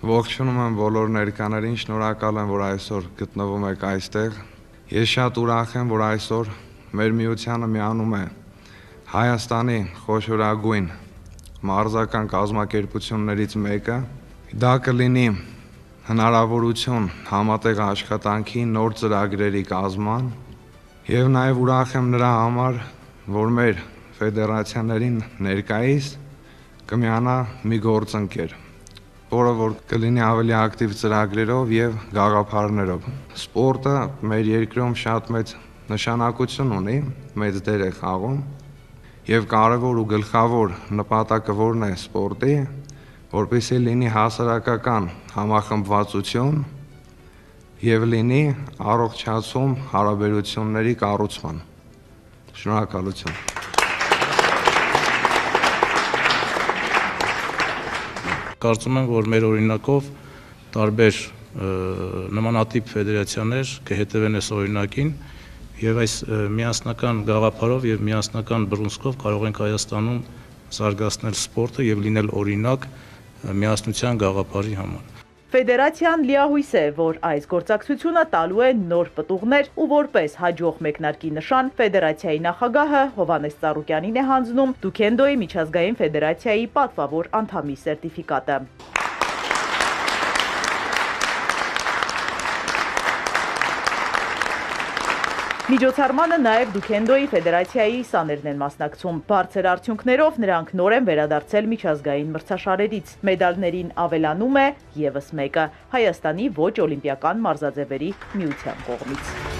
Ողջունում եմ բոլոր ներկաներին, շնորհակալ եմ, որ այսօր գտնվում եք այստեղ։ Ես շատ ուրախ եմ, որ այսօր մեր միությանը միանում է Հայաստանի խոշորագույն մարզական կազմակերպություններից մեկը։ Դա կլինի հնարավորություն համատեղ աշխատանքի նոր ծրագրերի կազման եւ նաեւ ուրախ եմ նրա համար, որ մեր ֆեդերացիաներին ներկայիս կմիանա մի գործընկեր, որը որ կլինի ավելի ակտիվ ծրագրերով եւ գաղափարներով։ Սպորտը մեր երկրում շատ մեծ նշանակություն ունի, մեծ դեր է խաղում եւ կարեւոր ու գլխավոր նպատակը որն է սպորտի, որպեսզի լինի հասարակական համախմբվածություն եւ լինի առողջացում հարաբերությունների կառուցման։ Շնորհակալություն։ Կարծում եմ, որ մեր օրինակով տարբեր նմանատիպ ֆեդերացիաներ կհետևեն այս օրինակին եւ այս միասնական գաղափարով եւ միասնական բռունցքով կարող ենք Հայաստանում զարգացնել սպորտը եւ լինել օրինակ միասնության գաղափարի համար։ Ֆեդերացիան լիահույս է, որ այս գործակցությունը տալու է նոր պտուղներ ու որպես հաջող մեկնարկի նշան ֆեդերացիայի նախագահը Հովհաննես Ծառուկյանին է հանձնում Դուքենդոյի միջազգային ֆեդերացիայի պատվավոր անդամի սերտիֆիկատը։ Միջոցառմանը նաև Դուքենդոյի ֆեդերացիայի սաներն են մասնակցում։ Բարձր արդյունքներով նրանք նոր են վերադարձել միջազգային մրցաշարերից։ Մեդալներին ավելանում է ևս մեկը՝ Հայաստանի ոչ օլիմպիական մարզաձևերի միության կողմից։